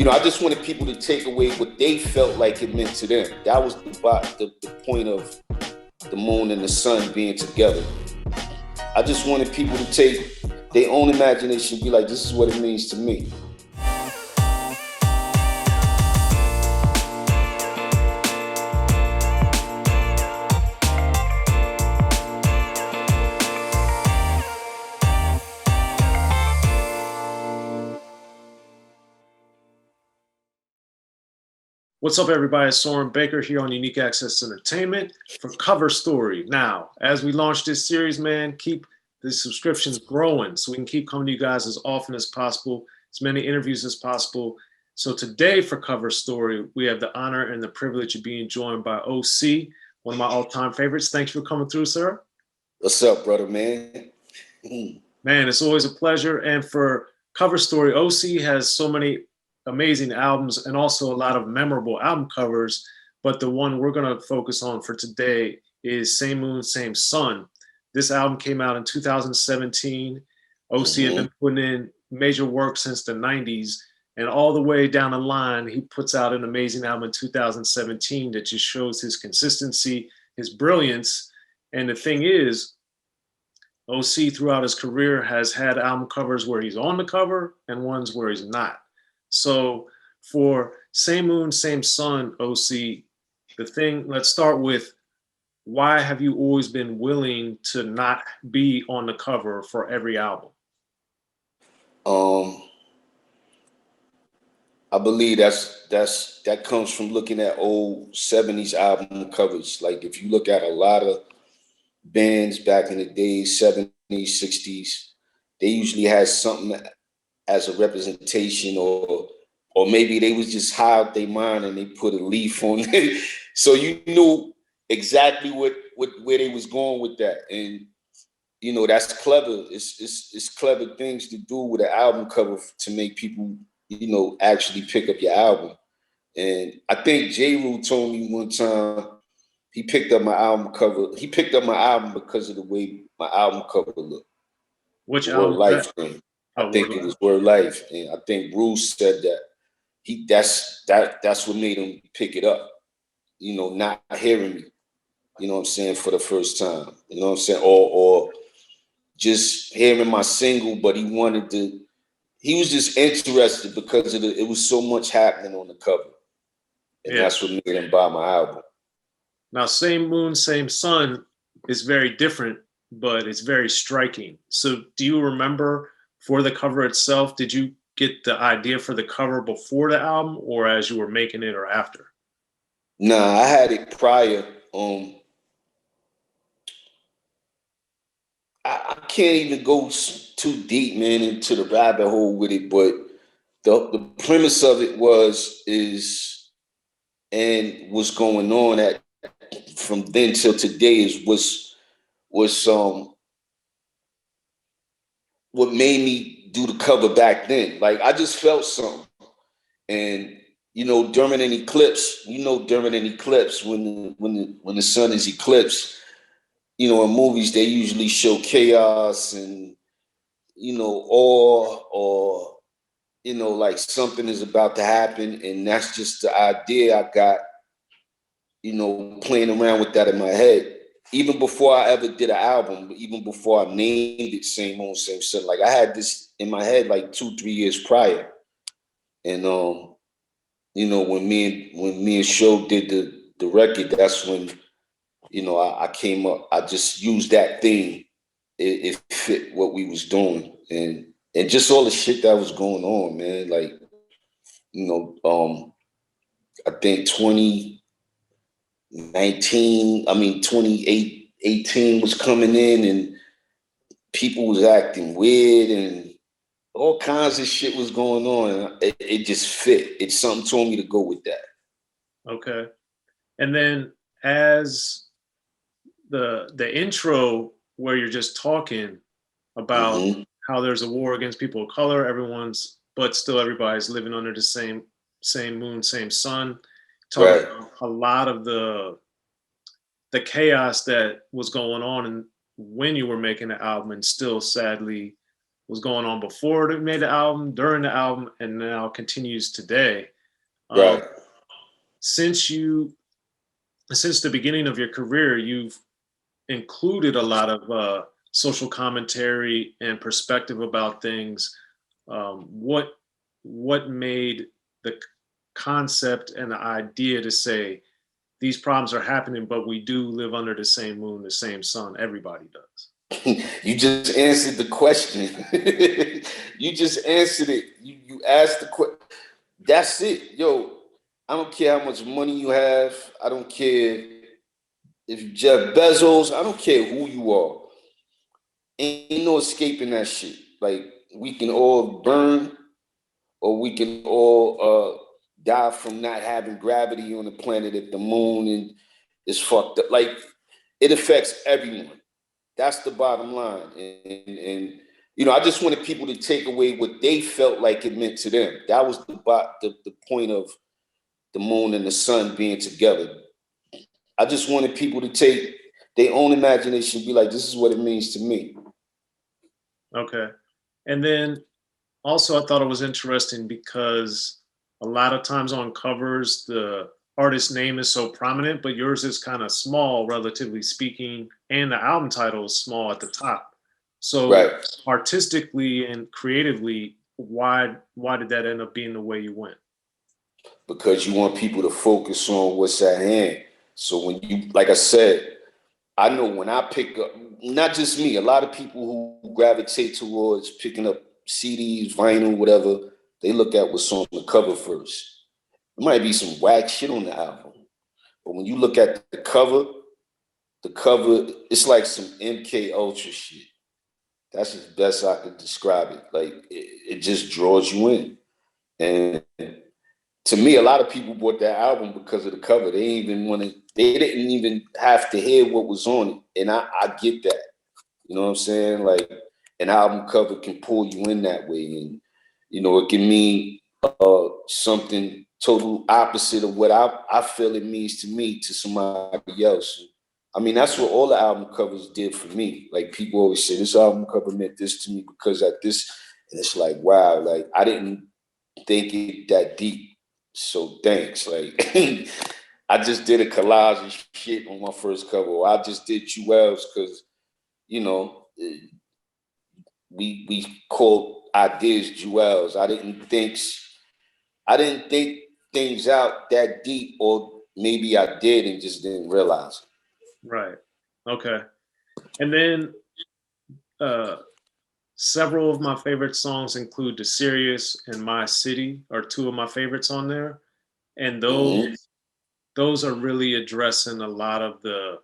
I just wanted people to take away what they felt like it meant to them. That was the point of the moon and the sun being together. I just wanted people to take their own imagination and be like, this is what it means to me. What's up, everybody? It's Soren Baker here on Unique Access Entertainment for Cover Story. Now, as we launch this series, man, keep the subscriptions growing so we can keep coming to you guys as often as possible, as many interviews as possible. So today for Cover Story, we have the honor and the privilege of being joined by O.C., one of my all-time favorites. Thanks for coming through, sir. What's up, brother, man? Man, it's always a pleasure. And for Cover Story, O.C. has so many amazing albums and also a lot of memorable album covers, but the one we're going to focus on for today is Same Moon, Same Sun. This album came out in 2017. O.C. had been putting in major work since the 90s, and all the way down the line, he puts out an amazing album in 2017 that just shows his consistency, his brilliance. And the thing is, O.C. throughout his career has had album covers where he's on the cover and ones where he's not. So for Same Moon, Same Sun, O.C., let's start with, why have you always been willing to not be on the cover for every album? I believe that comes from looking at old 70s album covers. Like if you look at a lot of bands back in the days, 70s, 60s, they usually had something as a representation, or maybe they was just high out their mind and they put a leaf on it. So you knew exactly where they was going with that. And that's clever. It's clever things to do with an album cover to make people, actually pick up your album. And I think J. Rule told me one time he picked up my album cover. He picked up my album because of the way my album cover looked. Which album? Life thing. I think it was Word Life, and I think Bruce said that that's what made him pick it up. Not hearing me, what I'm saying, for the first time. You know what I'm saying? Or just hearing my single, but he was just interested because it was so much happening on the cover. And that's what made him buy my album. Now, Same Moon, Same Sun is very different, but it's very striking. So do you remember, for the cover itself, did you get the idea for the cover before the album or as you were making it or after? Nah, I had it prior. I can't even go too deep, man, into the rabbit hole with it, but the premise of it was what's going on from then till today was what made me do the cover back then. Like I just felt something. And during an eclipse, when the sun is eclipsed, in movies they usually show chaos and awe, or like something is about to happen. And that's just the idea I got, playing around with that in my head. Even before I ever did an album, even before I named it Same Moon, Same Sun, like I had this in my head like 2-3 years prior. And when me and Show did the record, that's when I came up. I just used that thing. It fit what we was doing, and just all the shit that was going on, man. Like I think 2018 was coming in, and people was acting weird, and all kinds of shit was going on. It just fit. Something told me to go with that. Okay. And then as the intro, where you're just talking about how there's a war against people of color, but still everybody's living under the same moon, same sun. Talking about a lot of the chaos that was going on and when you were making the album, and still sadly was going on before they made the album, during the album, and now continues today. Um, Right. since the beginning of your career, you've included a lot of social commentary and perspective about things. What made the concept and the idea to say these problems are happening, but we do live under the same moon, the same sun? Everybody does. You just answered the question. You just answered it. You asked the question. That's it. Yo, I don't care how much money you have. I don't care if you Jeff Bezos. I don't care who you are. Ain't no escaping that shit. Like, we can all burn, or we can all die from not having gravity on the planet if the moon and is fucked up. Like, it affects everyone. That's the bottom line. And you know, I just wanted people to take away what they felt like it meant to them. That was the point of the moon and the sun being together. I just wanted people to take their own imagination and be like, this is what it means to me. Okay. And then also, I thought it was interesting because a lot of times on covers, the artist's name is so prominent, but yours is kind of small, relatively speaking, and the album title is small at the top. So, Right. artistically and creatively, why did that end up being the way you went? Because you want people to focus on what's at hand. So when you, like I said, I know when I pick up, not just me, a lot of people who gravitate towards picking up CDs, vinyl, whatever, they look at what's on the cover first. There might be some whack shit on the album, but when you look at the cover, it's like some MK Ultra shit. That's as best I could describe it. Like, it just draws you in. And to me, a lot of people bought that album because of the cover. They didn't even have to hear what was on it. And I get that. You know what I'm saying? Like, an album cover can pull you in that way. And, you know, it can mean something total opposite of what I feel it means to me to somebody else. I mean, that's what all the album covers did for me. Like, people always say, this album cover meant this to me because at this, and it's like, wow, like, I didn't think it that deep. So thanks. Like, I just did a collage of shit on my first cover. Or I just did Jewels because, you know, we called ideas Jewels. I didn't think things out that deep, or maybe I did and just didn't realize it. Right. Okay. And then uh, several of my favorite songs include The Serious and My City are two of my favorites on there. And Mm-hmm. those are really addressing a lot of the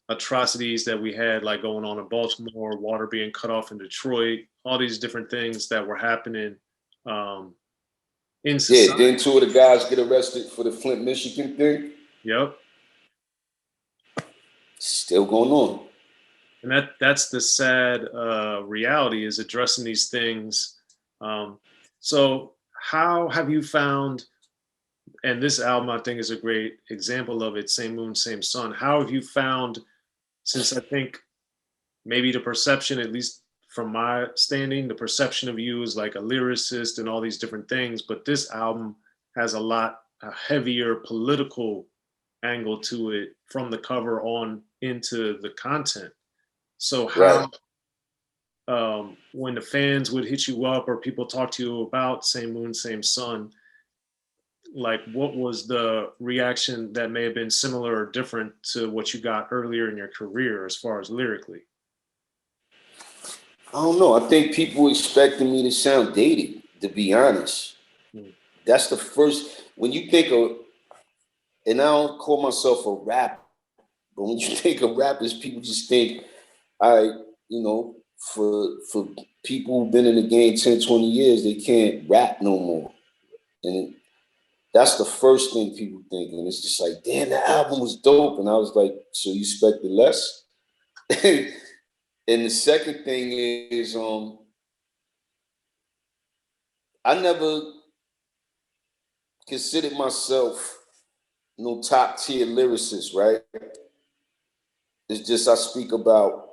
atrocities that we had, like going on in Baltimore, water being cut off in Detroit, all these different things that were happening um, in Yeah, society. didn't two of the guys get arrested for the Flint, Michigan thing? Yep. Still going on. And that's the sad reality, is addressing these things. So how have you found, and this album I think is a great example of it, Same Moon, Same Sun. How have you found, since I think maybe the perception, at least from my standing, the perception of you is like a lyricist and all these different things, but this album has a heavier political angle to it from the cover on into the content. So Right. how, when the fans would hit you up or people talk to you about Same Moon, Same Sun, like what was the reaction that may have been similar or different to what you got earlier in your career as far as lyrically? I don't know. I think people expecting me to sound dated, to be honest. Hmm. That's the first, when you think of, and I don't call myself a rapper, but when you think of rappers, people just think, I, you know, for people who've been in the game 10, 20 years, they can't rap no more. And that's the first thing people think. And it's just like, damn, the album was dope. And I was like, so you expected less? And the second thing is, I never considered myself no top tier lyricist, right? It's just I speak about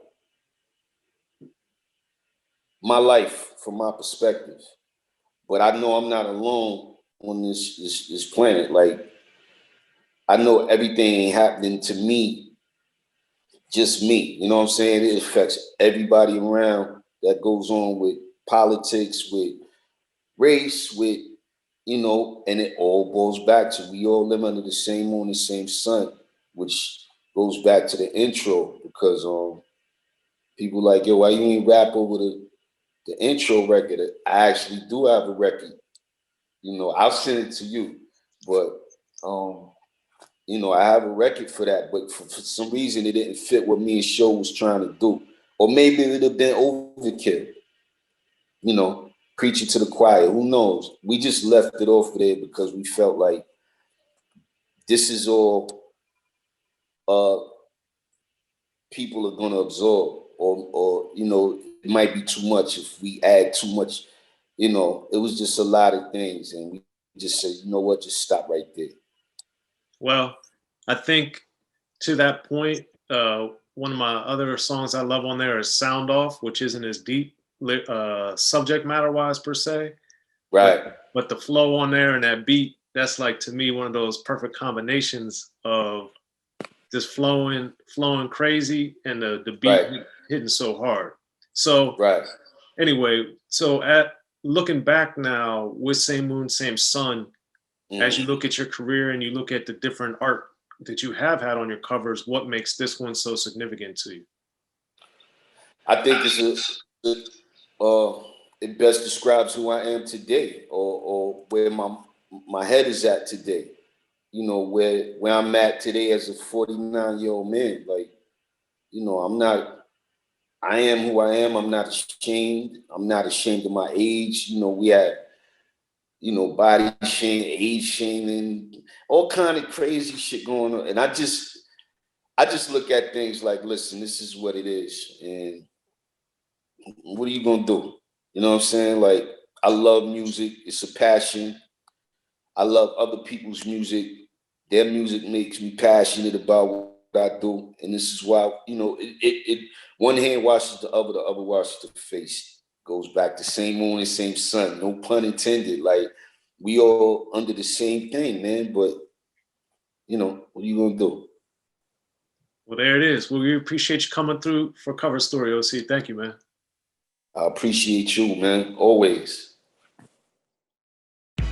my life from my perspective. But I know I'm not alone on this planet. Like, I know everything ain't happening to me, just me. You know what I'm saying? It affects everybody around that goes on with politics, with race, with, you know, and it all boils back to we all live under the same moon, the same sun, which goes back to the intro because people like, yo, why you ain't rap over the intro record? I actually do have a record. You know, I'll send it to you, but you know, I have a record for that, but for some reason it didn't fit what me and Show was trying to do, or maybe it would have been overkill. You know, preaching to the choir. Who knows? We just left it off of there because we felt like this is all people are gonna absorb, or you know, it might be too much if we add too much. You know, it was just a lot of things, and we just said, you know what, just stop right there. Well, I think to that point, one of my other songs I love on there is Sound Off, which isn't as deep subject matter wise per se. Right. But the flow on there and that beat, that's like, to me, one of those perfect combinations of just flowing crazy and the beat hitting so hard. So anyway, so at looking back now with Same Moon, Same Sun, as you look at your career and you look at the different art that you have had on your covers, what makes this one so significant to you? I think it best describes who I am today, or where my head is at today. You know, where I'm at today as a 49-year-old man. Like, you know, I am who I am. I'm not ashamed. I'm not ashamed of my age. You know, we had, you know, body shame, age shaming, all kind of crazy shit going on. And I just look at things like, listen, this is what it is. And what are you gonna do? You know what I'm saying? Like, I love music. It's a passion. I love other people's music. Their music makes me passionate about what I do. And this is why, you know, it one hand washes the other washes the face. Goes back to same moon and same sun. No pun intended. Like, we all under the same thing, man. But, you know, what are you gonna do? Well, there it is. Well, we appreciate you coming through for Cover Story, O.C. Thank you, man. I appreciate you, man. Always.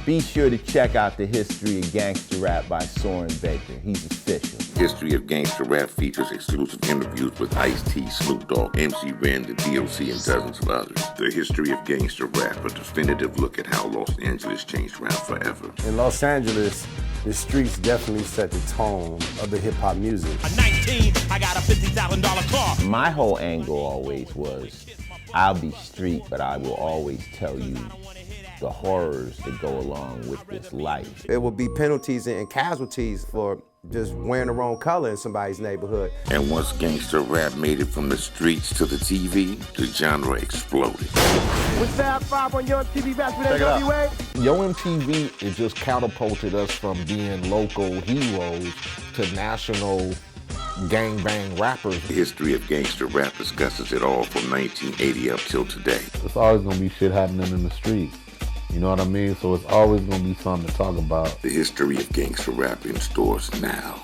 Be sure to check out the History of Gangster Rap by Soren Baker. He's official. History of Gangster Rap features exclusive interviews with Ice-T, Snoop Dogg, MC Ren, the D.O.C, and dozens of others. The History of Gangster Rap, a definitive look at how Los Angeles changed rap forever. In Los Angeles, the streets definitely set the tone of the hip-hop music. At 19, I got a $50,000 car. My whole angle always was, I'll be street, but I will always tell you the horrors that go along with this life. There will be penalties and casualties for just wearing the wrong color in somebody's neighborhood. And once gangster rap made it from the streets to the TV, the genre exploded. With Fab 5 on Yo MTV Raps with NWA. Yo MTV, it just catapulted us from being local heroes to national gangbang rappers. The History of Gangster Rap discusses it all from 1980 up till today. It's always gonna be shit happening in the streets. You know what I mean? So it's always gonna be something to talk about. The History of Gangster Rap in stores now.